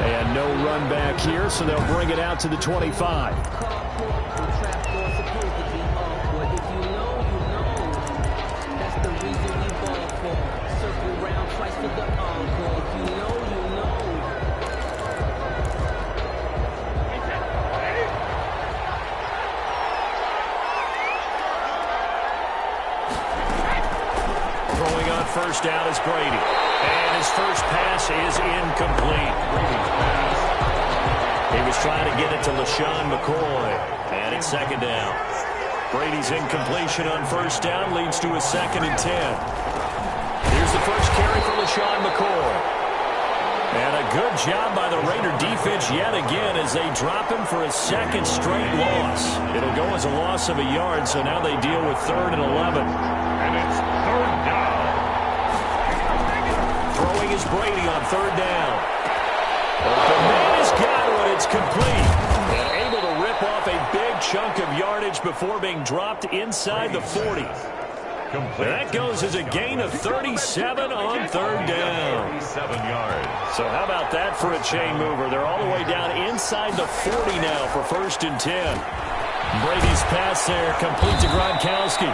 And no run back here, so they'll bring it out to the 25. Throwing on first down is Brady. And his first pass is incomplete. He was trying to get it to LaShawn McCoy. And it's second down. Brady's incompletion on first down leads to a 2nd and 10. Here's the first carry for LaShawn McCoy. And a good job by the Raider defense yet again as they drop him for a second straight loss. It'll go as a loss of a yard, so now they deal with 3rd and 11. And it's 3rd down. Throwing is Brady on 3rd down. The man has got one. It's complete. And able to rip off a big chunk of yardage before being dropped inside the 40. That goes as a gain of 37 on 3rd down. 37 yards. So how about that for a chain mover? They're all the way down inside the 40 now for 1st and 10. Brady's pass there complete to Gronkowski.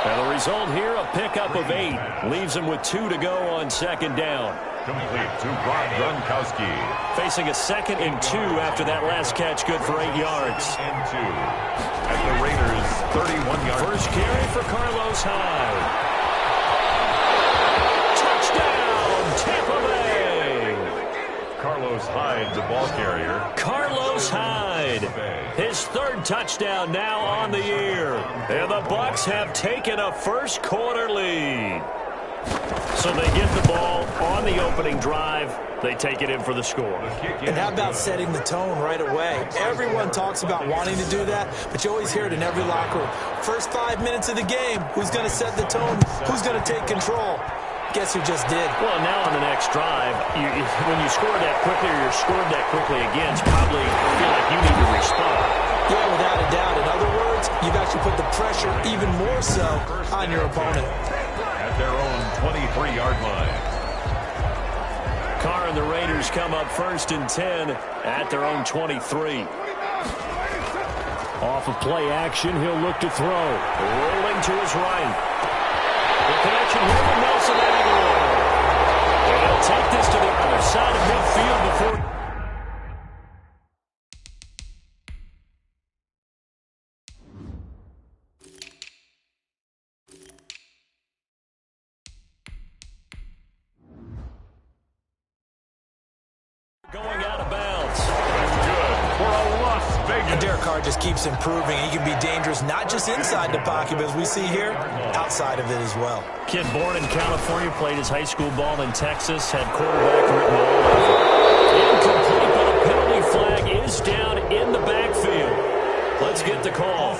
And the result here, a pickup of 8. Leaves him with 2 to go on 2nd down. Complete to Gronkowski. Facing a 2nd and 2 after that last catch, good for 8 yards. And 2 at the Raiders' 31-yard. First carry for Carlos Hyde. Touchdown, Tampa Bay. Carlos Hyde, the ball carrier. Carlos Hyde, his 3rd touchdown now on the year. And the Bucs have taken a first quarter lead. So they get the ball on the opening drive. They take it in for the score. And how about setting the tone right away? Everyone talks about wanting to do that, but you always hear it in every locker room. First 5 minutes of the game, who's going to set the tone? Who's going to take control? Guess who just did? Well, now on the next drive, when you score that quickly or you're scored that quickly again, you probably feel like you need to respond. Yeah, without a doubt. In other words, you've actually put the pressure even more so on your opponent. At their own 23-yard line. Carr and the Raiders come up 1st and 10 at their own 23. Off of play action, he'll look to throw. Rolling to his right. The connection here with Nelson Aguilar. And he'll take this to the other side of midfield before... going out of bounds. Good for a Las Vegas. And Derek Carr just keeps improving. He can be dangerous not just inside the pocket, but as we see here, outside of it as well. Kid born in California, played his high school ball in Texas, had quarterback written all over. Incomplete, but a penalty flag is down in the backfield. Let's get the call.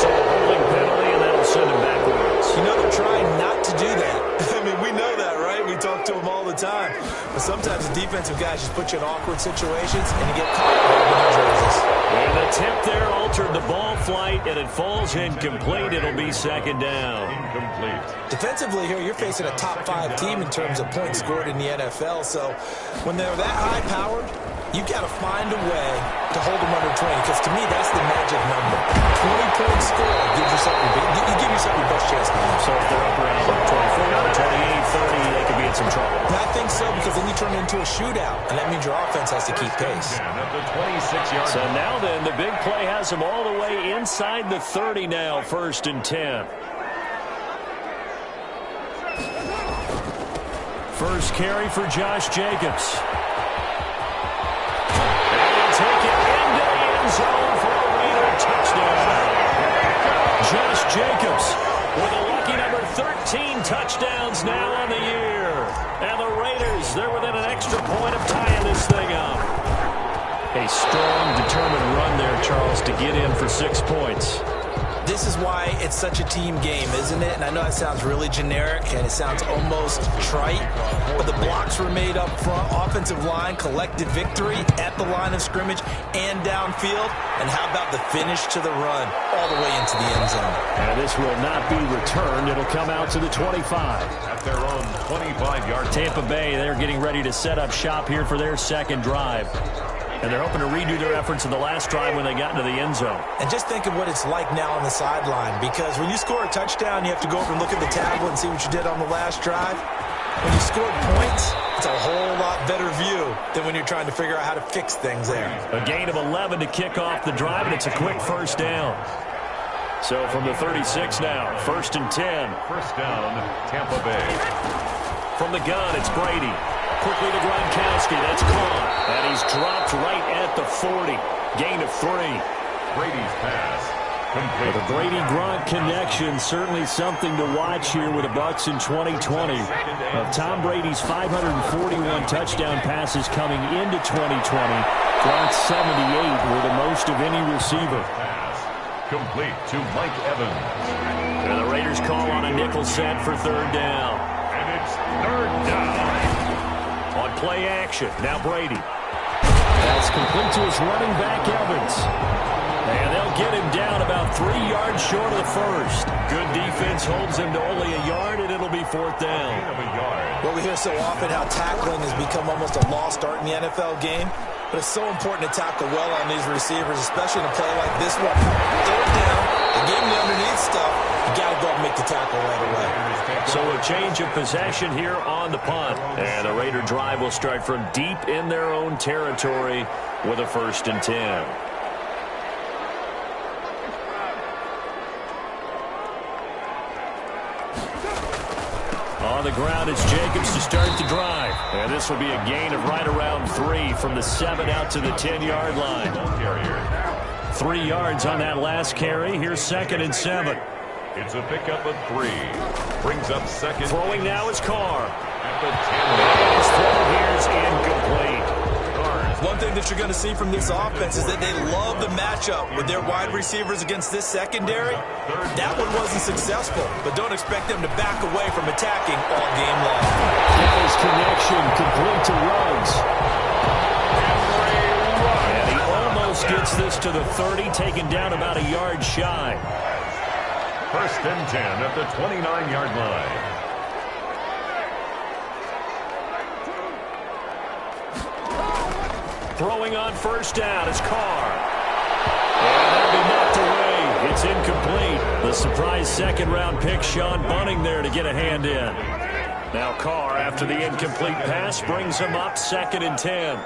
So a holding penalty, and that'll send him backwards. You know, they're trying not to do that. I mean, we know that, right? We talk to them all the time. But sometimes the defensive guys just put you in awkward situations, and you get caught in the jerseys. And the tip there altered the ball flight, and it falls incomplete. It'll be 2nd down. Incomplete. Defensively here, you're facing a top-5 team in terms of points scored in the NFL. So when they're that high-powered, you've got to find a way to hold them under 20, because to me, that's the magic number. 20-point score gives yourself you give yourself your best chance to win. So if they're up around 24, 28, 30, they could be in some trouble. And I think so, because then you turn it into a shootout, and that means your offense has to keep pace. At the 26-yard So now then, the big play has them all the way inside the 30 now, 1st and 10. First carry for Josh Jacobs. Take it into the end zone for a Raider touchdown. Josh Jacobs with a lucky number 13 touchdowns now on the year. And the Raiders, they're within an extra point of tying this thing up. A strong, determined run there, Charles, to get in for 6 points. This is why it's such a team game, isn't it? And I know that sounds really generic and it sounds almost trite, but the blocks were made up front, offensive line, collective victory at the line of scrimmage and downfield. And how about the finish to the run all the way into the end zone? And this will not be returned. It'll come out to the 25. At their own 25-yard. Tampa Bay, they're getting ready to set up shop here for their second drive. And they're hoping to redo their efforts in the last drive when they got into the end zone. And just think of what it's like now on the sideline, because when you score a touchdown, you have to go over and look at the tablet and see what you did on the last drive. When you scored points, it's a whole lot better view than when you're trying to figure out how to fix things there. A gain of 11 to kick off the drive, and it's a quick first down. So from the 36 now, 1st and 10. First down, Tampa Bay. From the gun, it's Brady. Quickly to Gronkowski. That's caught. And he's dropped right at the 40. Gain of 3. Brady's pass. Complete. The Brady-Gronk connection, certainly something to watch here with the Bucs in 2020. Of Tom Brady's 541 touchdown passes coming into 2020, Gronk's 78 were the most of any receiver. Pass. Complete to Mike Evans. And the Raiders call on a nickel set for 3rd down. And it's 3rd down. On play action, now Brady. That's complete to his running back, Evans. And they'll get him down about 3 yards short of the first. Good defense holds him to only a yard, and it'll be 4th down. Gain of a yard. Well, we hear so often how tackling has become almost a lost art in the NFL game, but it's so important to tackle well on these receivers, especially in a play like this one. 3rd down, the game the underneath stuff, you got to go and make the tackle right away. So a change of possession here on the punt. And the Raider drive will start from deep in their own territory with a 1st and 10. On the ground, it's Jacobs to start the drive. And this will be a gain of right around 3 from the 7 out to the 10-yard line. 3 yards on that last carry. Here's 2nd and 7. It's a pickup of 3. Brings up 2nd. Throwing now is Carr. At the 10. His throw here's incomplete. One thing that you're going to see from this offense is that they love the matchup with their wide receivers against this secondary. That one wasn't successful, but don't expect them to back away from attacking all game long. His connection complete to Ruggs. And he almost gets this to the 30, taken down about a yard shy. 1st and 10 at the 29-yard line. Throwing on 1st down is Carr. And that'll be knocked away. It's incomplete. The surprise 2nd-round pick, Sean Bunting there to get a hand in. Now Carr, after the incomplete pass, brings him up 2nd and 10.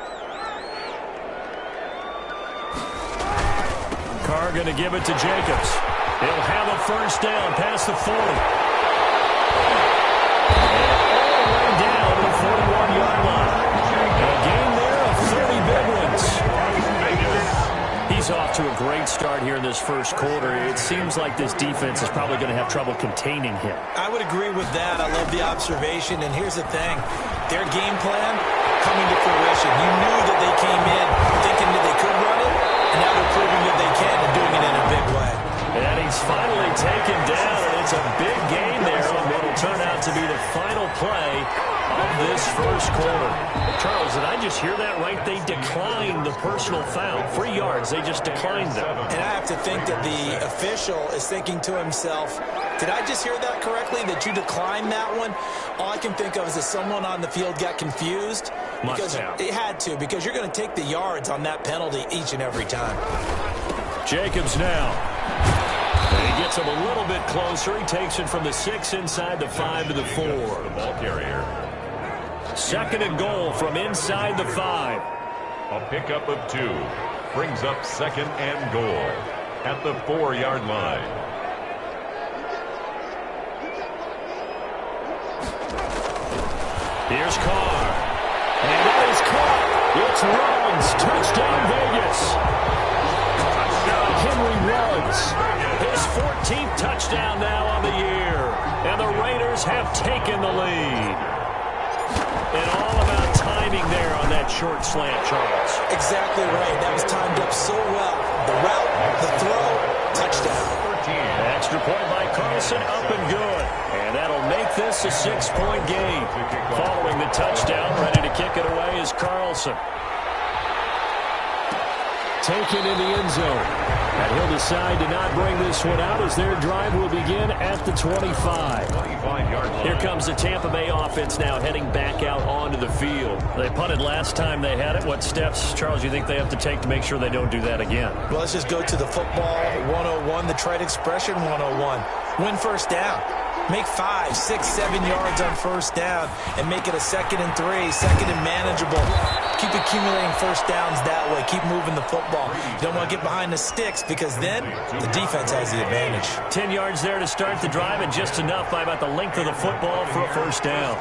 Carr going to give it to Jacobs. He'll have a 1st down past the 40. And all the way down to the 41-yard line. A gain there of 30 big ones. He's off to a great start here in this first quarter. It seems like this defense is probably going to have trouble containing him. I would agree with that. I love the observation. And here's the thing. Their game plan coming to fruition. You knew that they came in thinking that they could run it, and now they're proving that they can and doing it in a big way. And he's finally taken down, and it's a big gain there on what will turn out to be the final play of this first quarter. Charles, did I just hear that right? They declined the personal foul. 3 yards, they just declined them. And I have to think that the official is thinking to himself, did I just hear that correctly, that you declined that one? All I can think of is that someone on the field got confused. Because it had to, because you're going to take the yards on that penalty each and every time. Jacobs now. And he gets him a little bit closer. He takes it from the 6 inside the 5 to the 4. The ball carrier. 2nd and goal from inside the 5. A pickup of 2. Brings up 2nd and goal at the 4-yard line. Here's Carr. And that is caught. It's Ruggs. Touchdown, Vegas. Henry Ruggs. His 14th touchdown now on the year. And the Raiders have taken the lead. And all about timing there on that short slant, Charles. Exactly right. That was timed up so well. The route, the throw, touchdown. Extra point by Carlson, up and good. And that'll make this a 6-point game. Following the touchdown, ready to kick it away is Carlson. Taken in the end zone. And he'll decide to not bring this one out as their drive will begin at the 25. Here comes the Tampa Bay offense now heading back out onto the field. They punted last time they had it. What steps, Charles, you think they have to take to make sure they don't do that again? Well, let's just go to the football 101, the trade expression 101. Win first down. Make 5, 6, 7 yards on first down and make it a 2nd and 3, 2nd and manageable. Keep accumulating first downs that way. Keep moving the football. You don't want to get behind the sticks because then the defense has the advantage. 10 yards there to start the drive and just enough by about the length of the football for a first down.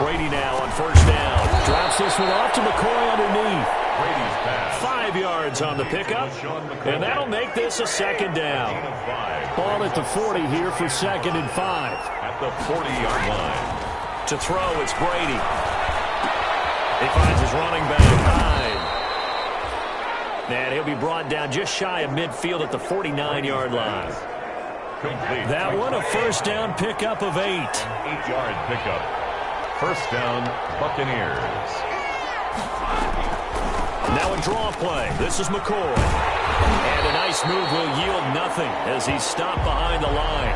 Brady now on first down. Drops this one off to McCoy underneath. 5 yards on the pickup, and that'll make this a 2nd down. Ball at the 40 here for 2nd and 5. At the 40-yard line. To throw, it's Brady. He finds his running back Hyde. And he'll be brought down just shy of midfield at the 49-yard line. Complete. That one a first down pickup of 8. 8-yard pickup. First down, Buccaneers. Now a draw play. This is McCoy. And a nice move will yield nothing as he's stopped behind the line.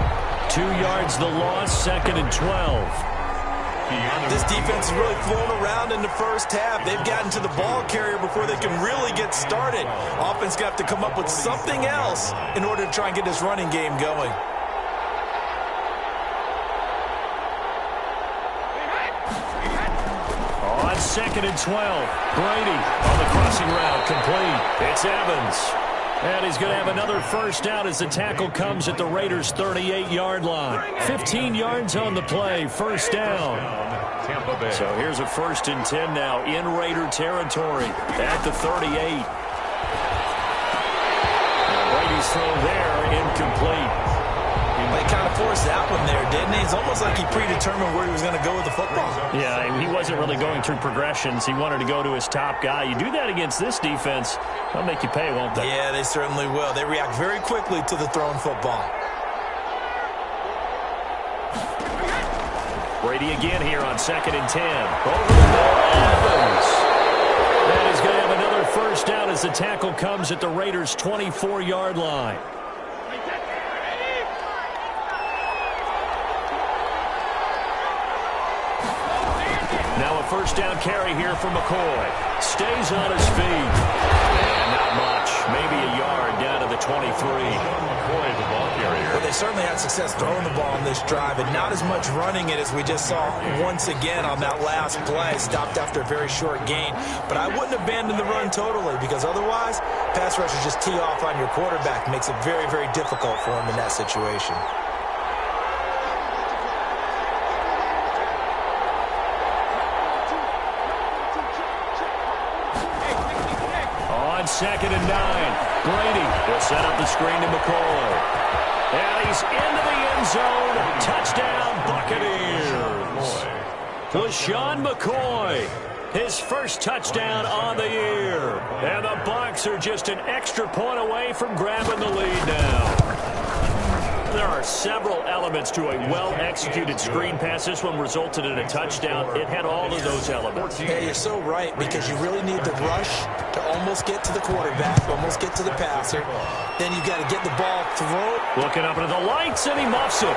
2 yards the loss, 2nd and 12. This defense has really flown around in the first half. They've gotten to the ball carrier before they can really get started. Offense got to come up with something else in order to try and get this running game going. On 2nd and 12, Brady on the crossing route, complete. It's Evans. And he's going to have another first down as the tackle comes at the Raiders' 38-yard line. 15 yards on the play, first down. Tampa Bay. So here's a 1st and 10 now in Raider territory at the 38. Brady's throw there, incomplete. They kind of forced that one there, didn't he? It's almost like he predetermined where he was going to go with the football. Yeah, he wasn't really going through progressions. He wanted to go to his top guy. You do that against this defense, they'll make you pay, won't they? Yeah, they certainly will. They react very quickly to the thrown football. Brady again here on 2nd and 10. Over the middle, Evans. And he's going to have another first down as the tackle comes at the Raiders' 24-yard line. Now a first down carry here for McCoy. Stays on his feet. And not much. Maybe a yard down to the 23. McCoy, the ball carrier. Well, they certainly had success throwing the ball on this drive, and not as much running it as we just saw once again on that last play. Stopped after a very short gain. But I wouldn't abandon the run totally, because otherwise, pass rushers just tee off on your quarterback. Makes it very, very difficult for him in that situation. On 2nd and 9, Brady will set up the screen to McCoy. And he's into the end zone. Touchdown, Buccaneers. LaShawn McCoy, his first touchdown on the year. And the Bucs are just an extra point away from grabbing the lead now. There are several elements to a well-executed screen pass. This one resulted in a touchdown. It had all of those elements. Yeah, you're so right, because you really need the rush to almost get to the quarterback, almost get to the passer. Then you got to get the ball thrown. Looking up into the lights, and he muffs it.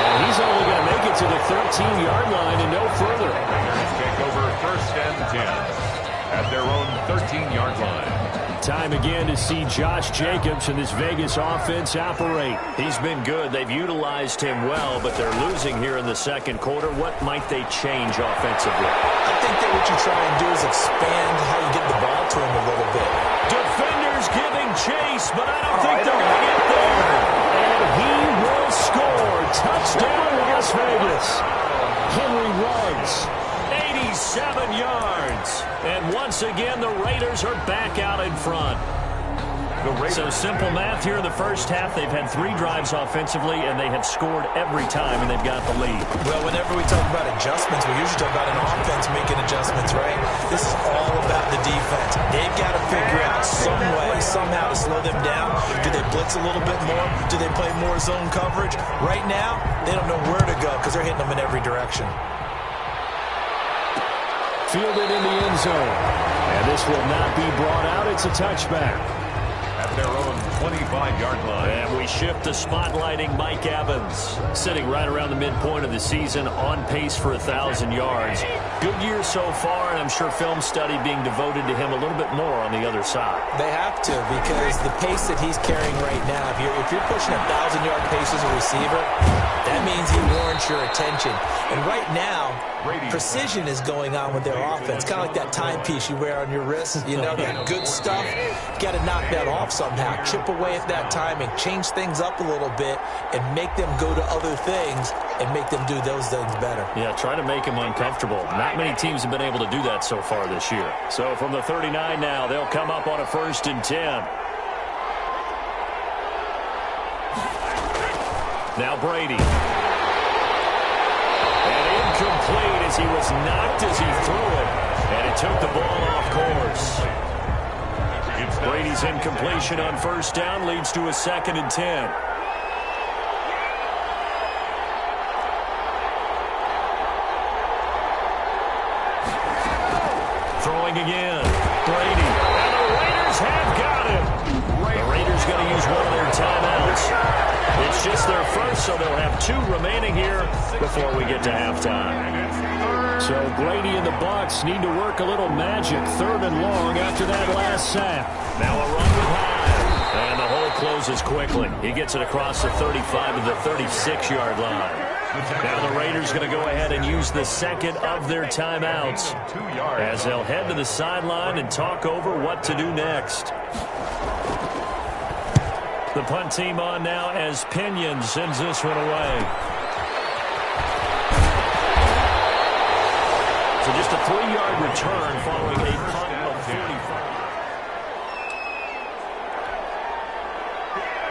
And he's only going to make it to the 13-yard line and no further. Raiders take over 1st and 10 at their own 13-yard line. Time again to see Josh Jacobs and this Vegas offense operate. He's been good. They've utilized him well, but they're losing here in the second quarter. What might they change offensively? I think that what you try and do is expand how you get the ball to him a little bit. Defenders giving chase, but I don't think they're going to get there. And he will score. Touchdown, Las Vegas. Henry runs 87 yards. And once again, the Raiders are back out in front. So simple math here in the first half. They've had 3 drives offensively, and they have scored every time, and they've got the lead. Well, whenever we talk about adjustments, we usually talk about an offense making adjustments, right? This is all about the defense. They've got to figure out some way, somehow to slow them down. Do they blitz a little bit more? Do they play more zone coverage? Right now, they don't know where to go because they're hitting them in every direction. Fielded in the end zone. And this will not be brought out. It's a touchback. At their own 25-yard line. And we shift to spotlighting Mike Evans, sitting right around the midpoint of the season, on pace for 1,000 yards. Good year so far, and I'm sure film study being devoted to him a little bit more on the other side. They have to, because the pace that he's carrying right now, if you're pushing 1,000-yard pace as a receiver, that means he warrants your attention. And right now, precision is going on with their offense. Kind of like that timepiece you wear on your wrist. You know, that good stuff. You got to knock that off somehow. Chip away at that timing. Change things up a little bit and make them go to other things and make them do those things better. Yeah, try to make them uncomfortable. Not many teams have been able to do that so far this year. So from the 39 now, they'll come up on a 1st and 10. Now Brady. And incomplete as he was knocked as he threw it. And it took the ball off course. Brady's incompletion on 1st down leads to a 2nd and 10. Throwing again. Brady. And the Raiders have got him. The Raiders going to use one of their timeouts. It's just their first, so they'll have 2 remaining here before we get to halftime. So Brady and the Bucs need to work a little magic, 3rd and long after that last sack. Now a run with Hyde. And the hole closes quickly. He gets it across the 35 to the 36-yard line. Now the Raiders going to go ahead and use the 2nd of their timeouts as they'll head to the sideline and talk over what to do next. The punt team on now as Pinion sends this one away. So just a 3-yard return following a punt of 45.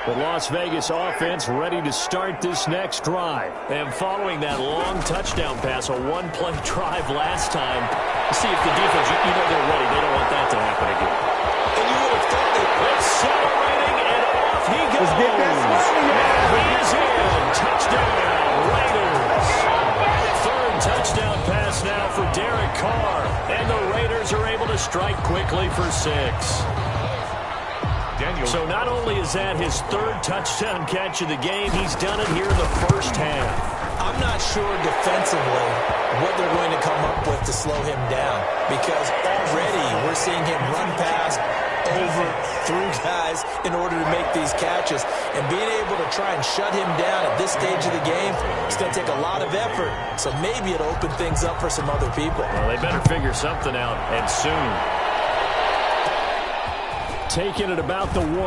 The Las Vegas offense ready to start this next drive. And following that long touchdown pass, a 1-play drive last time, see if the defense, you know they're ready. They don't want that to happen again. And you would have thought accelerating, and off he goes. And he is in. Touchdown, Raiders. 3rd touchdown pass now for Derek Carr. And the Raiders are able to strike quickly for 6. So not only is that his 3rd touchdown catch of the game, he's done it here in the first half. I'm not sure defensively what they're going to come up with to slow him down, because already we're seeing him run past, over, through guys in order to make these catches. And being able to try and shut him down at this stage of the game, it's going to take a lot of effort. So maybe it'll open things up for some other people. Well, they better figure something out, and soon. Taking it about the 1. And he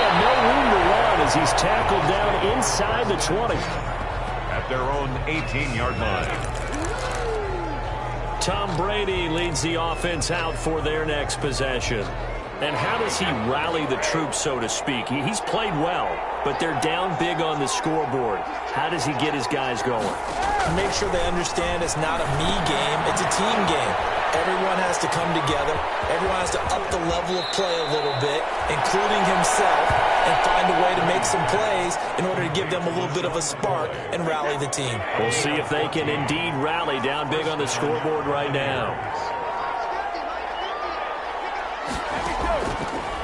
had no room to run as he's tackled down inside the 20. At their own 18-yard line. Tom Brady leads the offense out for their next possession. And how does he rally the troops, so to speak? He's played well, but they're down big on the scoreboard. How does he get his guys going? Make sure they understand it's not a me game, it's a team game. Everyone has to come together. Everyone has to up the level of play a little bit, including himself, and find a way to make some plays in order to give them a little bit of a spark and rally the team. We'll see if they can indeed rally down big on the scoreboard right now.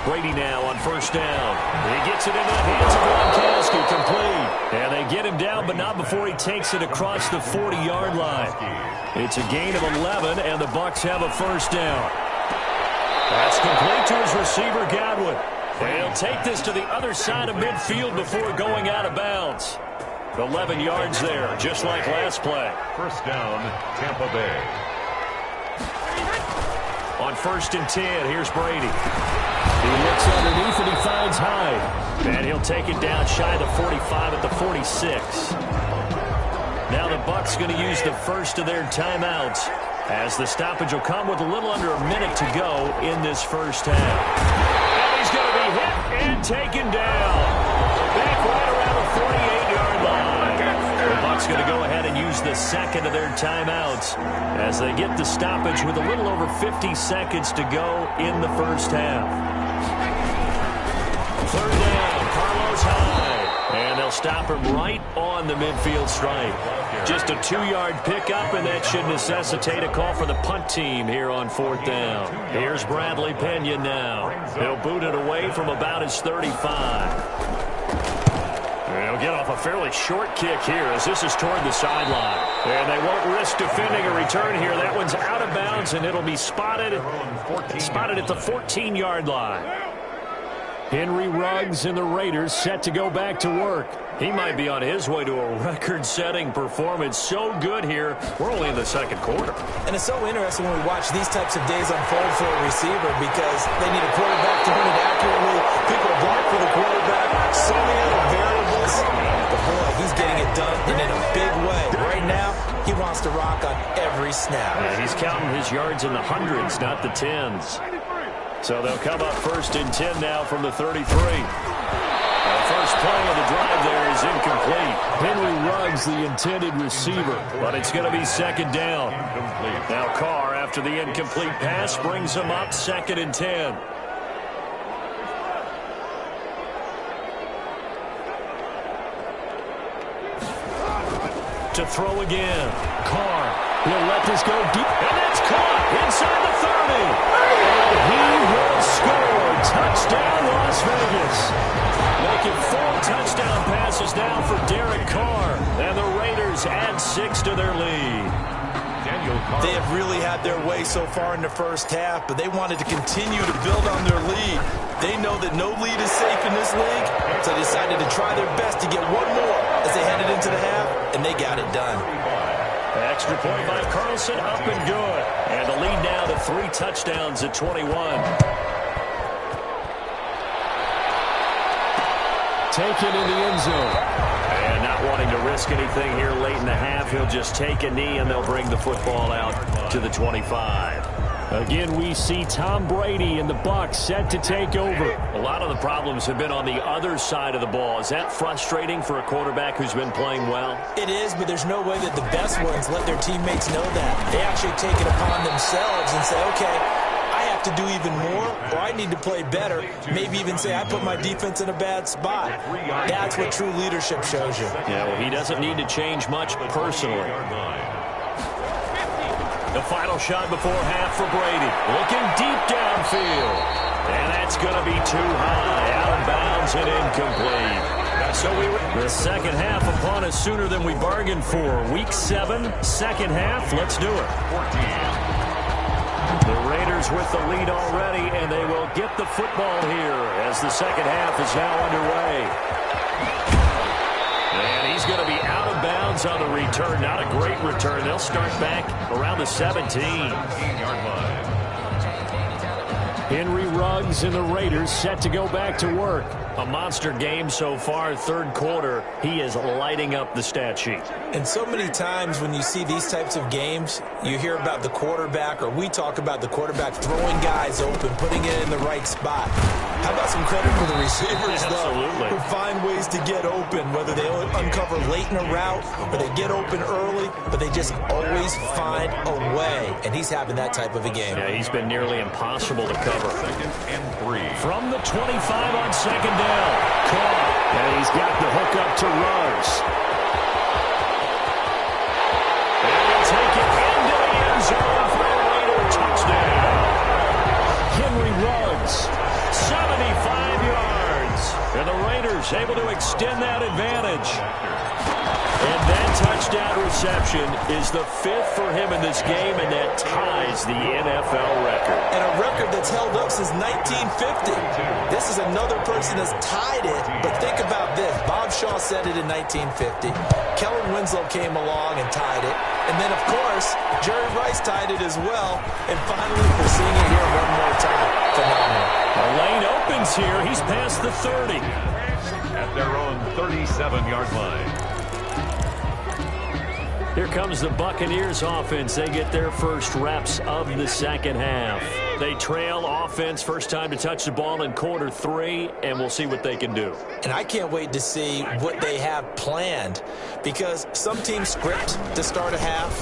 Brady now on 1st down. He gets it into the hands of Gronkowski, complete. And they get him down, but not before he takes it across the 40-yard line. It's a gain of 11, and the Bucs have a 1st down. That's complete to his receiver, Godwin. And he'll take this to the other side of midfield before going out of bounds. 11 yards there, just like last play. 1st down, Tampa Bay. On 1st and 10, here's Brady. He looks underneath and he finds Hyde. And he'll take it down shy of the 45 at the 46. Now the Bucs going to use the 1st of their timeouts, as the stoppage will come with a little under a minute to go in this first half. And taken down. Back right around the 48-yard line. The Bucs going to go ahead and use the second of their timeouts as they get the stoppage with a little over 50 seconds to go in the first half. Third down, Carlos Hyde. And they'll stop him right on the midfield stripe. Just a 2-yard pickup, and that should necessitate a call for the punt team here on fourth down. Here's Bradley Pena now. He'll boot it away from about his 35. They'll get off a fairly short kick here as this is toward the sideline. And they won't risk defending a return here. That one's out of bounds, and it'll be spotted at the 14-yard line. Henry Ruggs and the Raiders set to go back to work. He might be on his way to a record-setting performance. So good here. We're only in the second quarter. And it's so interesting when we watch these types of days unfold for a receiver because they need a quarterback to run it accurately, people to block for the quarterback, so many other variables. But boy, he's getting it done and in a big way. Right now, he wants to rock on every snap. Yeah, he's counting his yards in the hundreds, not the tens. So they'll come up first and 10 now from the 33. The first play of the drive there is incomplete. Henry Ruggs, the intended receiver, but it's going to be second down. Now Carr, after the incomplete pass, brings him up second and 10. To throw again. Carr, he'll let this go deep, and that's caught inside the 30. And he will score. Touchdown, Las Vegas. Making 4 touchdown passes now for Derek Carr. And the Raiders add 6 to their lead. They have really had their way so far in the first half, but they wanted to continue to build on their lead. They know that no lead is safe in this league, so they decided to try their best to get one more as they headed into the half, and they got it done. Extra point by Carlson, up and good. And the lead now to 3 touchdowns at 21. Taken in the end zone. And not wanting to risk anything here late in the half, he'll just take a knee and they'll bring the football out to the 25. Again, we see Tom Brady and the Bucs set to take over. A lot of the problems have been on the other side of the ball. Is that frustrating for a quarterback who's been playing well? It is, but there's no way that the best ones let their teammates know that. They actually take it upon themselves and say, okay, I have to do even more, or I need to play better. Maybe even say I put my defense in a bad spot. That's what true leadership shows you. Yeah, well, he doesn't need to change much personally. The final shot before half for Brady. Looking deep downfield. And that's going to be too high. Out of bounds and incomplete. So the second half upon us sooner than we bargained for. Week 7, second half. Let's do it. The Raiders with the lead already, and they will get the football here as the second half is now underway. And he's going to be out of bounds on the return. Not a great return. They'll start back around the 17-yard line. Henry Ruggs and the Raiders set to go back to work. A monster game so far, third quarter. He is lighting up the stat sheet. And so many times when you see these types of games, you hear about the quarterback, or we talk about the quarterback throwing guys open, putting it in the right spot. How about some credit for the receivers, though, who find ways to get open, whether they uncover late in a route or they get open early, but they just always find a way. And he's having that type of a game. Yeah, he's been nearly impossible to cover. Second and 3. From the 25 on second down. Caught. And he's got the hook up to Ruggs. And he'll take it into the end zone for a Raider touchdown. Henry Ruggs, 75 yards. And the Raiders able to extend that advantage. And that touchdown reception is the 5th for him in this game, and that ties the NFL record. And a record that's held up since 1950. This is another person that's tied it, but think about this. Bob Shaw said it in 1950. Kellen Winslow came along and tied it. And then, of course, Jerry Rice tied it as well. And finally, we're seeing it here one more time. Phenomenal. The lane opens here. He's past the 30. At their own 37-yard line. Here comes the Buccaneers offense. They get their first reps of the second half. They trail offense, first time to touch the ball in quarter 3, and we'll see what they can do. And I can't wait to see what they have planned, because some teams script to start a half.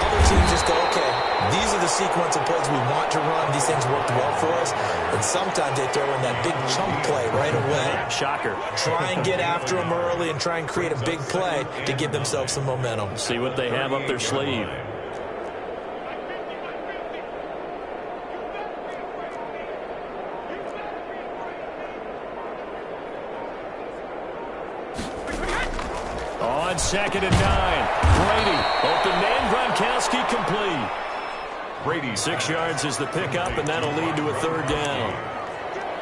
Other teams just go, okay, these are the sequence of plays we want to run. These things worked well for us. And sometimes they throw in that big chunk play right away. Shocker. Try and get after them early and try and create a big play to give themselves some momentum. See what they have up their sleeve. On 2nd and 9, Brady, open man, Gronkowski complete. Brady, 6 yards is the pickup, and that'll lead to a 3rd down.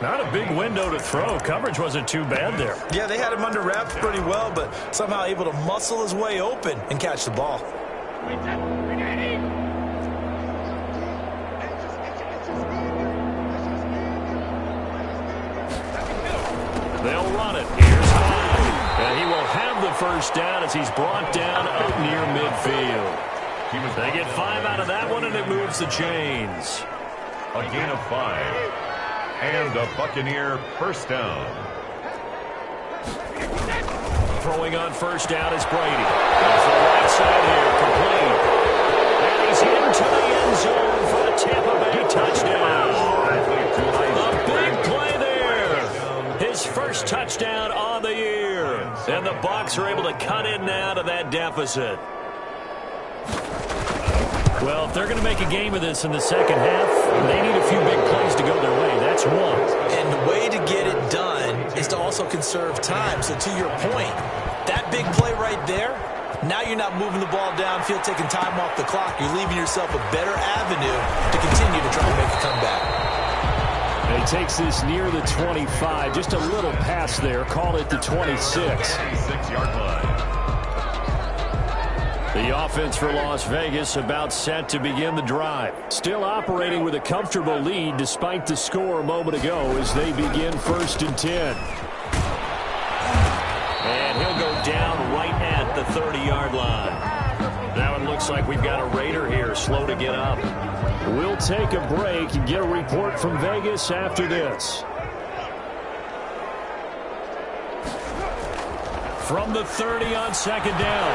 Not a big window to throw. Coverage wasn't too bad there. Yeah, they had him under wraps pretty well, but somehow able to muscle his way open and catch the ball. They'll run it. Here's Hyde. And he will have the first down as he's brought down up near midfield. They get 5 out of that one, and it moves the chains. a gain of 5. And a Buccaneer first down. Throwing on first down is Brady. Off the right side here, complete. And he's into the end zone for the Tampa Bay touchdown. A big play there. His first touchdown on the year. And the Bucs are able to cut in now to that deficit. Well, if they're going to make a game of this in the second half, they need a few big plays to go their way. That's one. And the way to get it done is to also conserve time. So to your point, that big play right there, now you're not moving the ball downfield, taking time off the clock. You're leaving yourself a better avenue to continue to try and make a comeback. And he takes this near the 25, just a little pass there. Call it the 26. 26-yard line. The offense for Las Vegas about set to begin the drive. Still operating with a comfortable lead despite the score a moment ago as they begin 1st and 10. And he'll go down right at the 30-yard line. Now it looks like we've got a Raider here, slow to get up. We'll take a break and get a report from Vegas after this. From the 30 on 2nd down.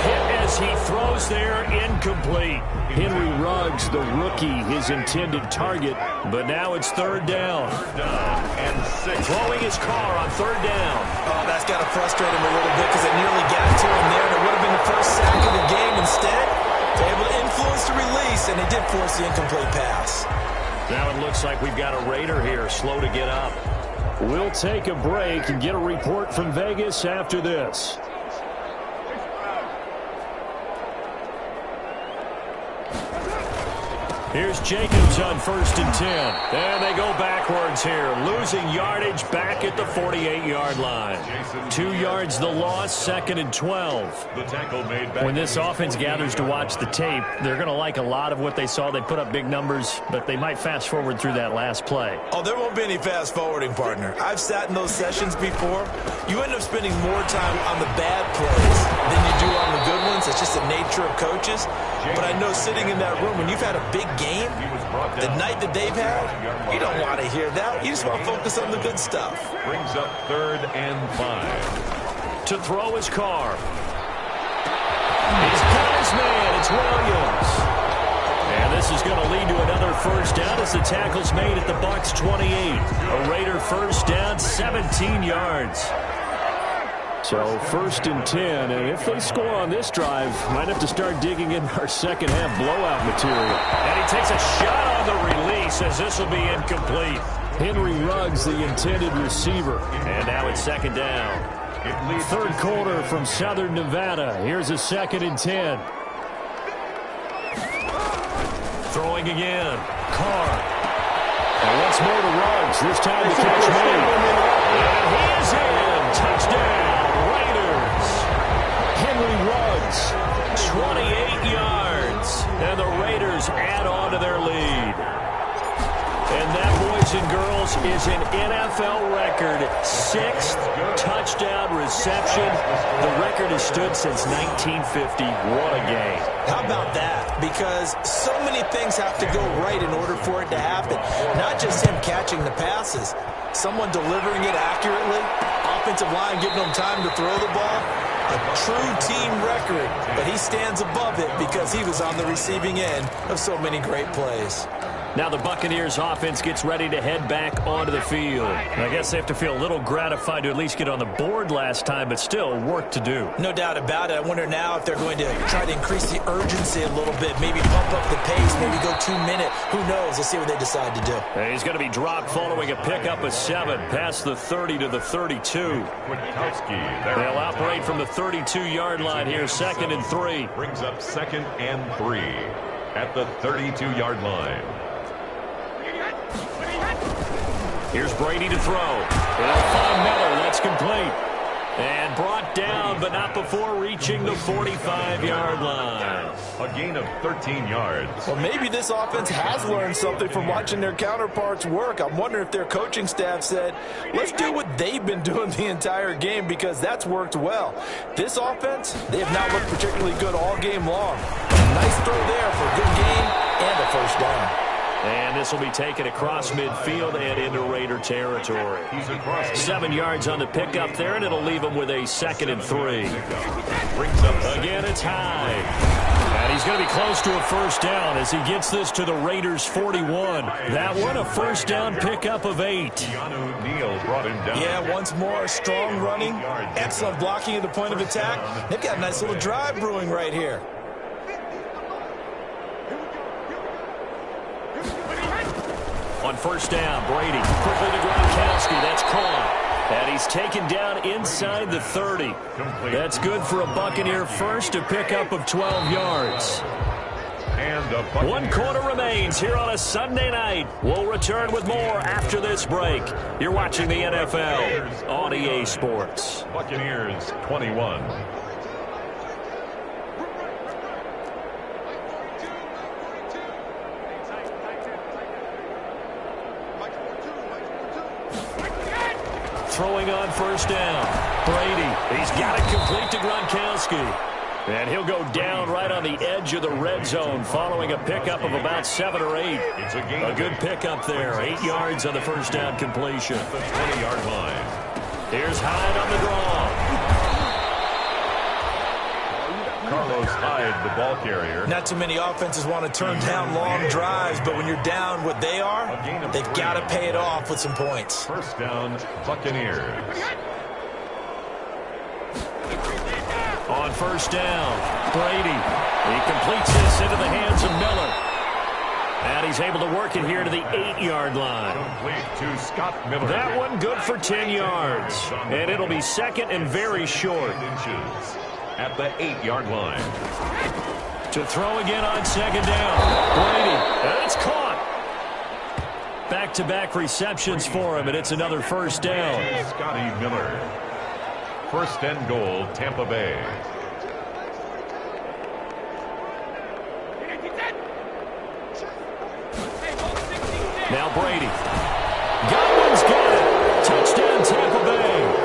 Hit as he throws there, incomplete. Henry Ruggs, the rookie, his intended target, but now it's 3rd down. 3rd down and 6. Throwing his car on 3rd down. Oh, that's got to frustrate him a little bit because it nearly got to him there. And it would have been the first sack of the game. Instead, they're able to influence the release, and they did force the incomplete pass. Now it looks like we've got a Raider here, slow to get up. We'll take a break and get a report from Vegas after this. Here's Jacobs on 1st and 10. And they go backwards here, losing yardage back at the 48-yard line. 2 yards the loss, 2nd and 12. The tackle made back. When this offense gathers to watch the tape, they're going to like a lot of what they saw. They put up big numbers, but they might fast forward through that last play. Oh, there won't be any fast forwarding, partner. I've sat in those sessions before. You end up spending more time on the bad plays than you do on the good ones. It's just the nature of coaches. But I know sitting in that room, when you've had a big game, the night that they've had, you don't want to hear that. You just want to focus on the good stuff. Brings up 3rd and 5. To throw his car. He's got his man. It's Williams. And this is going to lead to another first down as the tackle's made at the Bucs 28. A Raider first down, 17 yards. So 1st and 10, and if they score on this drive, might have to start digging in our second half blowout material. And he takes a shot on the release as this will be incomplete. Henry Ruggs, the intended receiver. And now it's 2nd down. 3rd quarter from Southern Nevada. Here's a 2nd and 10. Throwing again. Carr. And once more to Ruggs. This time the catch made. And he is in. Touchdown. Henry Ruggs, 28 yards, and the Raiders add on to their lead. And that, boys boys and girls, is an NFL record 6th touchdown reception. The record has stood since 1950. What a game. How about that? Because so many things have to go right in order for it to happen. Not just him catching the passes, someone delivering it accurately, offensive line giving him time to throw the ball. A true team record, but he stands above it because he was on the receiving end of so many great plays. Now the Buccaneers offense gets ready to head back onto the field. I guess they have to feel a little gratified to at least get on the board last time, but still work to do. No doubt about it. I wonder now if they're going to try to increase the urgency a little bit, maybe pump up the pace, maybe go 2-minute. Who knows? Let's see what they decide to do. He's going to be dropped following a pickup of 7 past the 30 to the 32. They'll operate from the 32-yard line here, 2nd and 3. Brings up 2nd and 3 at the 32-yard line. Here's Brady to throw. They'll find Miller. That's complete. And brought down, but not before reaching the 45-yard line. A gain of 13 yards. Well, maybe this offense has learned something from watching their counterparts work. I'm wondering if their coaching staff said, let's do what they've been doing the entire game, because that's worked well. This offense, they have not looked particularly good all game long. Nice throw there for a good gain and a first down. And this will be taken across midfield and into Raider territory. 7 yards on the pickup there, and it'll leave him with a 2nd and 3. Again, it's high. And he's going to be close to a first down as he gets this to the Raiders' 41. That one, a first down pickup of 8. Yeah, once more, strong running, excellent blocking at the point of attack. They've got a nice little drive brewing right here. On first down, Brady quickly to Gronkowski. That's caught. And he's taken down inside the 30. That's good for a Buccaneer first, a pickup of 12 yards. And 1 quarter remains here on a Sunday night. We'll return with more after this break. You're watching the NFL on EA Sports. Buccaneers 21. Throwing on first down. Brady, he's got it complete to Gronkowski. And he'll go down right on the edge of the red zone following a pickup of about 7 or 8. It's a good pickup there. 8 yards on the first down completion. The 20-yard line. Here's Hyde on the draw. Carlos Hyde, the ball carrier. Not too many offenses want to turn down long drives, but when you're down what they are, they've got to pay it off with some points. First down, Buccaneers. On first down, Brady. He completes this into the hands of Miller. And he's able to work it here to the 8-yard line. Complete to Scott Miller. That one good for 10 yards. And it'll be 2nd and very short. At the 8-yard line. To throw again on 2nd down. Brady. And it's caught. Back-to-back receptions for him, and it's another first down. Scotty Miller. First and goal, Tampa Bay. Now Brady. Godwin's got it. Touchdown, Tampa Bay.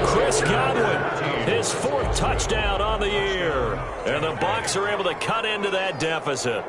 Chris Godwin, his 4th touchdown on the year. And the Bucs are able to cut into that deficit.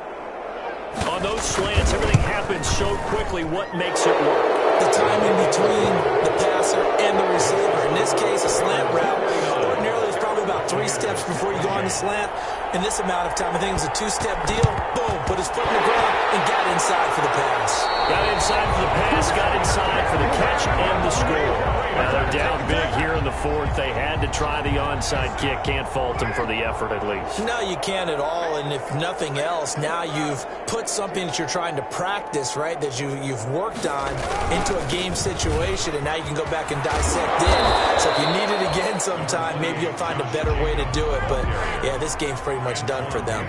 On those slants, everything happens so quickly. What makes it work? The timing between the passer and the receiver. In this case, a slant route. Ordinarily, it's probably about 3 steps before you go on the slant. In this amount of time, I think it was a 2-step deal. Boom, put his foot in the ground and got inside for the pass. Got inside for the pass, got inside for the catch and the score. Now they're down big here in the 4th. They had to try the onside kick. Can't fault them for the effort at least. No, you can't at all. And if nothing else, now you've put something that you're trying to practice, right, that you've worked on into a game situation, and now you can go back and dissect it. So if you need it again sometime, maybe you'll find a better way to do it. But, yeah, this game's pretty much done for them.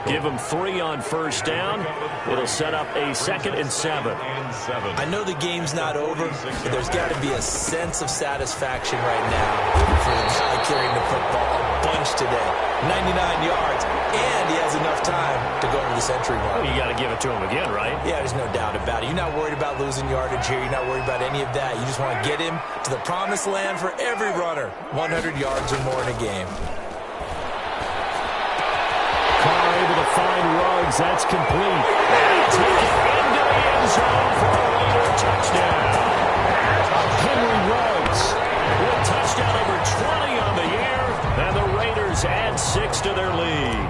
Give them 3 on first down. It'll set up a 2nd and 7. I know the game's not over, but there's got to be a sense of satisfaction right now for the guy carrying the football a bunch today. 99 yards, and he has enough time to go over the century mark. Well, you got to give it to him again, right? Yeah, there's no doubt about it. You're not worried about losing yardage here. You're not worried about any of that. You just want to get him to the promised land for every runner. 100 yards or more in a game. Carr able to find Ruggs. That's complete. And take it into the end zone for a Raider touchdown. Henry Ruggs with touchdown number 20 on the year. And the Raiders add 6 to their lead.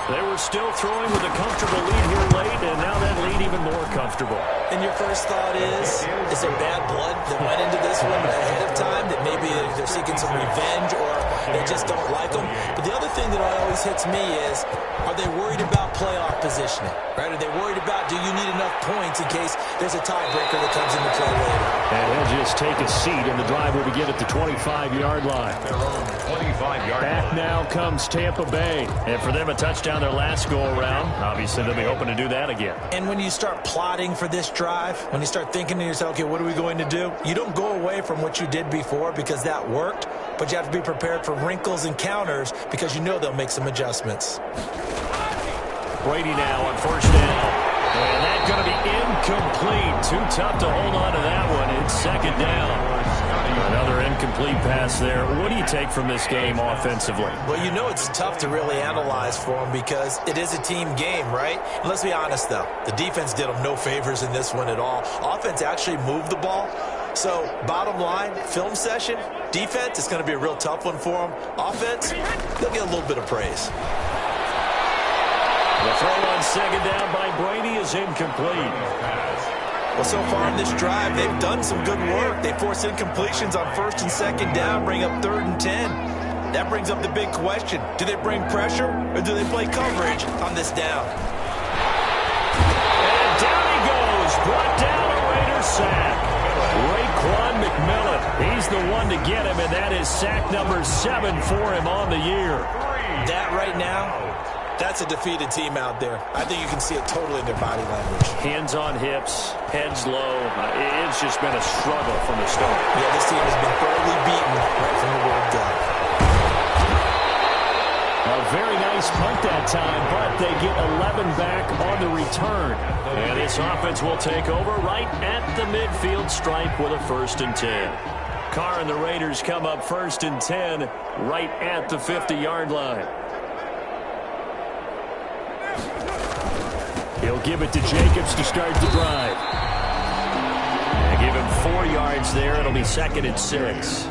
They were still throwing with a comfortable lead here late, and now that lead even more comfortable. And your first thought is there bad blood that went into this one ahead of time, that maybe they're seeking some revenge or they just don't like them? But the other thing that always hits me is, are they worried about playoff positioning? Right? Are they worried about, do you need enough points in case there's a tiebreaker that comes into play later? And he'll just take a seat, and the drive will begin at the 25-yard line. Back now comes Tampa Bay. And for them, a touchdown their last go-around. Obviously, they'll be hoping to do that again. And when you start plotting for this drive, when you start thinking to yourself, okay, what are we going to do? You don't go away from what you did before because that worked, but you have to be prepared for wrinkles and counters because you know they'll make some adjustments. Brady now on first down. And that's going to be incomplete. Too tough to hold on to that one. It's second down. Another incomplete pass there. What do you take from this game offensively? Well, you know it's tough to really analyze for them because it is a team game, right? And let's be honest, though. The defense did them no favors in this one at all. Offense actually moved the ball. So, bottom line, film session, defense, it's going to be a real tough one for them. Offense, they'll get a little bit of praise. The throw on second down by Brady is incomplete. Well, so far in this drive, they've done some good work. They force incompletions on first and second down, bring up 3rd and 10. That brings up the big question. Do they bring pressure or do they play coverage on this down? And down he goes. Brought down a Raider sack. Raekwon McMillan. He's the one to get him, and that is sack number 7 for him on the year. That right now, that's a defeated team out there. I think you can see it totally in their body language. Hands on hips, heads low. It's just been a struggle from the start. Yeah, this team has been thoroughly beaten right from the word go. A very nice punt that time, but they get 11 back on the return. And this offense will take over right at the midfield stripe with a 1st and 10. Carr and the Raiders come up 1st and 10 right at the 50-yard line. He'll give it to Jacobs to start the drive. They give him 4 yards there. It'll be 2nd and 6.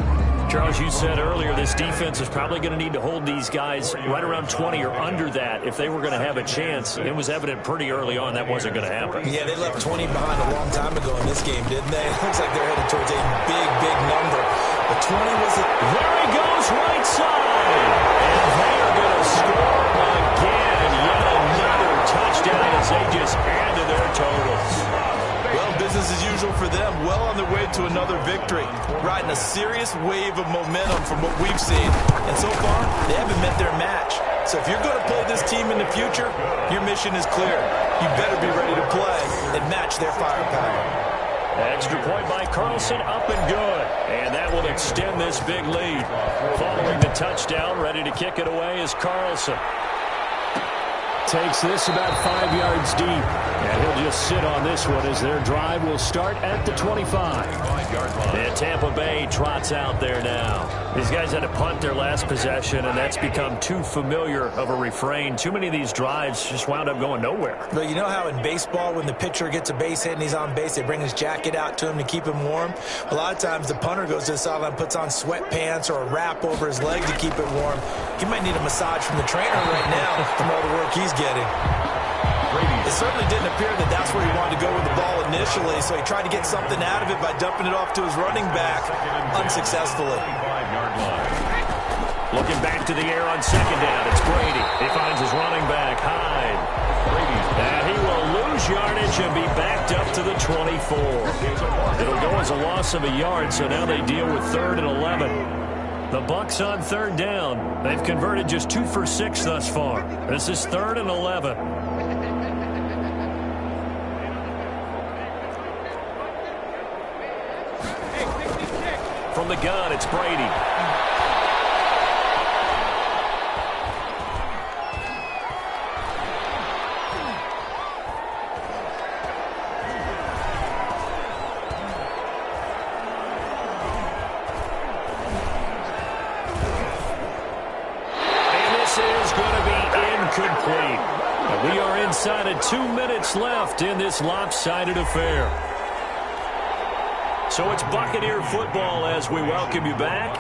Charles, you said earlier this defense is probably going to need to hold these guys right around 20 or under that if they were going to have a chance. It was evident pretty early on that wasn't going to happen. Yeah, they left 20 behind a long time ago in this game, didn't they? It looks like they're headed towards a big, big number. The 20 was it. There he goes, right side. And they are going to score again. Yet another touchdown as they just add to their totals. Well, business as usual for them. Well on their way to another victory. Riding a serious wave of momentum from what we've seen. And so far, they haven't met their match. So if you're going to play this team in the future, your mission is clear. You better be ready to play and match their firepower. Extra point by Carlson, up and good. And that will extend this big lead. Following the touchdown, ready to kick it away is Carlson. Takes this about 5 yards deep. And he'll just sit on this one as their drive will start at the 25. And Tampa Bay trots out there now. These guys had to punt their last possession, and that's become too familiar of a refrain. Too many of these drives just wound up going nowhere. But you know how in baseball, when the pitcher gets a base hit and he's on base, they bring his jacket out to him to keep him warm? A lot of times the punter goes to the sideline, puts on sweatpants or a wrap over his leg to keep it warm. He might need a massage from the trainer right now from all the work he's getting. It certainly didn't appear that that's where he wanted to go with the ball initially, so he tried to get something out of it by dumping it off to his running back unsuccessfully. Looking back to the air on second down, it's Brady. He finds his running back, Hyde. And he will lose yardage and be backed up to the 24. It'll go as a loss of a yard, so now they deal with 3rd and 11. The Bucs on 3rd down. They've converted just 2 for 6 thus far. This is 3rd and 11. From the gun, it's Brady. minutes left in this lopsided affair. So it's Buccaneer football as we welcome you back.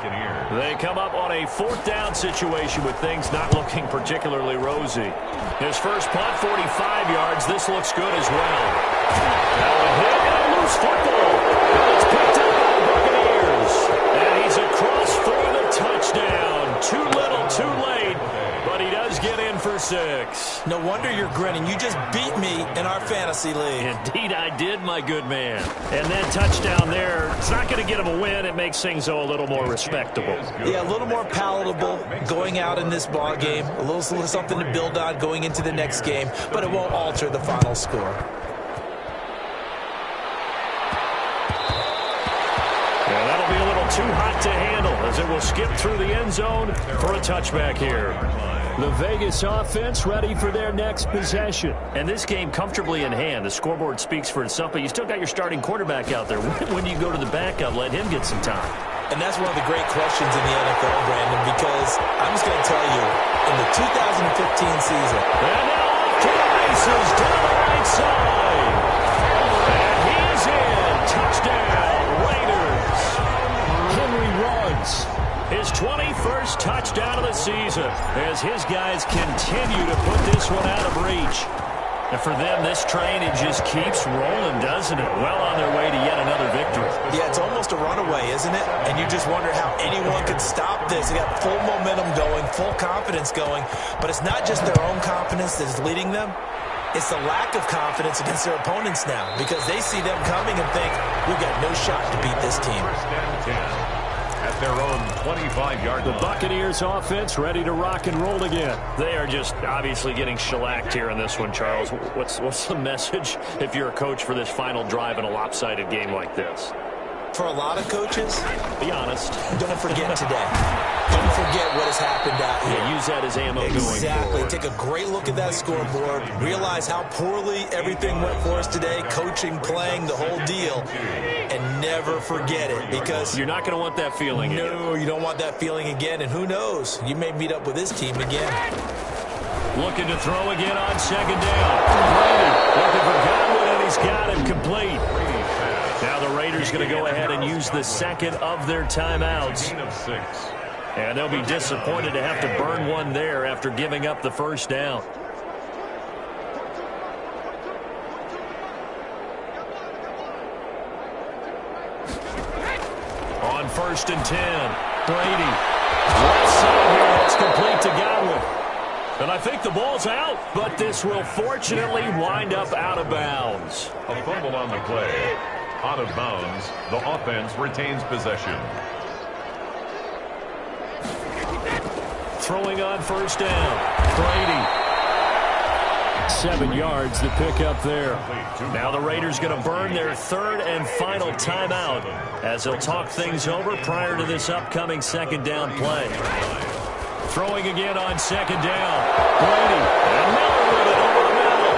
They come up on a 4th down situation with things not looking particularly rosy. His first punt, 45 yards. This looks good as well. Now a hit and a loose football. And it's picked up by the Buccaneers. And he's across for the touchdown. Too little, too late. But he does get in for 6. No wonder you're grinning. You just beat me in our fantasy league. Indeed I did, my good man. And that touchdown there, it's not going to get him a win. It makes things, though, a little more respectable. Yeah, a little more palatable going out in this ball game. A little something to build on going into the next game, but it won't alter the final score. Yeah, that'll be a little too hot to handle as it will skip through the end zone for a touchback here. The Vegas offense ready for their next possession. And this game comfortably in hand. The scoreboard speaks for itself, but you still got your starting quarterback out there. When do you go to the backup, let him get some time? And that's one of the great questions in the NFL, Brandon, because I'm just going to tell you, in the 2015 season. And now off to the races down the right side. And he is in. Touchdown, Raiders. Henry runs his 21st touchdown of the season as his guys continue to put this one out of reach. And for them, this train, it just keeps rolling, doesn't it? Well on their way to yet another victory. Yeah, it's almost a runaway, isn't it? And you just wonder how anyone could stop this. They got full momentum going, full confidence going. But it's not just their own confidence that is leading them. It's the lack of confidence against their opponents now because they see them coming and think, we've got no shot to beat this team. At their own 25-yard line. The Buccaneers offense ready to rock and roll again. They are just obviously getting shellacked here in this one, Charles. What's the message if you're a coach for this final drive in a lopsided game like this? For a lot of coaches, be honest. Don't forget today. Don't forget what has happened out here. Yeah, use that as ammo going forward. Exactly. Take a great look at that scoreboard. Realize how poorly everything went for us today. Coaching, playing, the whole deal. And never forget it because you're not going to want that feeling again. No, you don't want that feeling again. And who knows? You may meet up with this team again. Looking to throw again on 2nd down. Brady looking for Godwin, and he's got him complete. Now the Raiders going to go ahead and use the second of their timeouts. And they'll be disappointed to have to burn one there after giving up the first down. On 1st and 10, Brady. Left side here, it's complete to Godwin. And I think the ball's out, but this will fortunately wind up out of bounds. A fumble on the play. Out of bounds, the offense retains possession. Throwing on 1st down, Brady. 7 yards to pick up there. Now the Raiders going to burn their 3rd and final timeout as they'll talk things over prior to this upcoming 2nd down play. Throwing again on 2nd down, Brady. And Miller with it over the middle.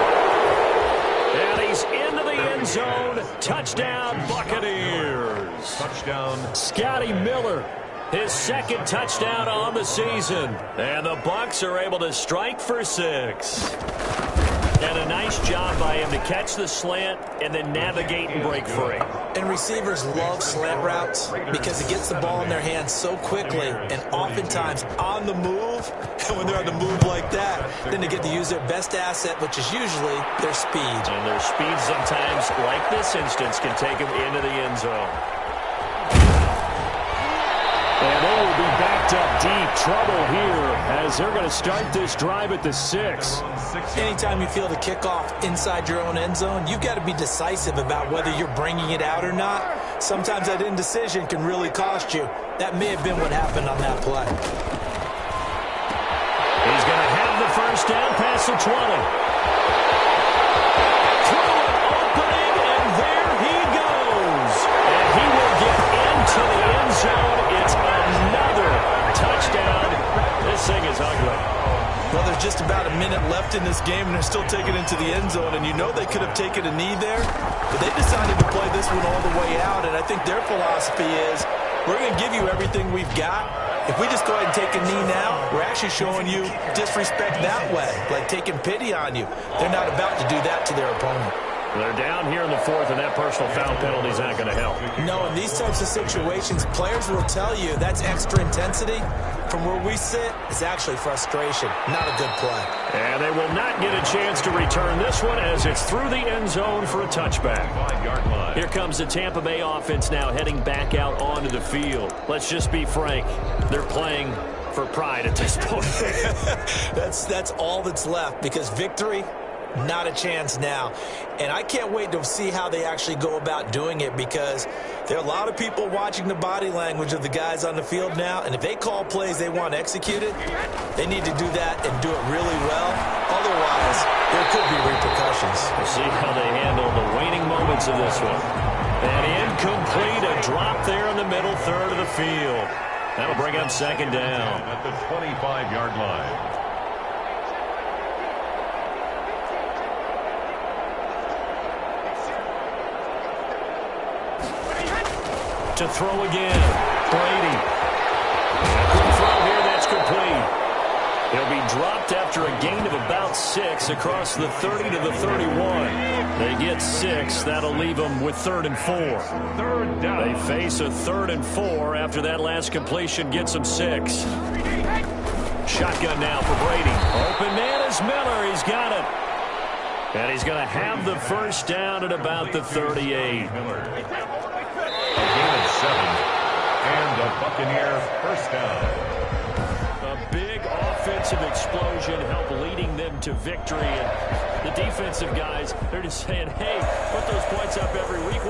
And he's into the end zone. Touchdown, Buccaneers. Touchdown, Scotty Miller. His 2nd touchdown on the season. And the Bucs are able to strike for 6. And a nice job by him to catch the slant and then navigate and break free. And receivers love slant routes because it gets the ball in their hands so quickly and oftentimes on the move. And when they're on the move like that, then they get to use their best asset, which is usually their speed. And their speed sometimes, like this instance, can take them into the end zone. And they will be backed up deep. Trouble here as they're going to start this drive at the 6. Anytime you feel the kickoff inside your own end zone, you've got to be decisive about whether you're bringing it out or not. Sometimes that indecision can really cost you. That may have been what happened on that play. He's going to have the first down past the 20. Through an opening, and there he goes. And he will get into the end zone. It's another touchdown. This thing is ugly. Well, there's just about a minute left in this game, and they're still taking it into the end zone. And you know they could have taken a knee there, but they decided to play this one all the way out. And I think their philosophy is, we're going to give you everything we've got, If we just go ahead and take a knee now, we're actually showing you disrespect that way, like taking pity on you. They're not about to do that to their opponent. They're down here in the fourth, and that personal foul penalty is not going to help. No, in these types of situations, players will tell you that's extra intensity. From where we sit, it's actually frustration, not a good play. And they will not get a chance to return this one as it's through the end zone for a touchback. Here comes the Tampa Bay offense now heading back out onto the field. Let's just be frank, they're playing for pride at this point. That's all that's left, because victory, not a chance now. And I can't wait to see how they actually go about doing it, because there are a lot of people watching the body language of the guys on the field now, and if they call plays they want executed, they need to do that and do it really well. Otherwise, there could be repercussions. We'll see how they handle the waning moments of this one. And incomplete, a drop there in the middle third of the field. That'll bring up second down. At the 25-yard line. To throw again, Brady. Quick throw here, that's complete. He'll be dropped after a gain of about 6 across the 30 to the 31. They get 6. That'll leave them with 3rd and 4. Third down. They face a 3rd and 4 after that last completion gets them 6. Shotgun now for Brady. Open man is Miller. He's got it. And he's going to have the first down at about the 38. A gain of 7, and the Buccaneers first down. A big offensive explosion helped leading them to victory. And the defensive guys, they're just saying, hey, put those points up every week.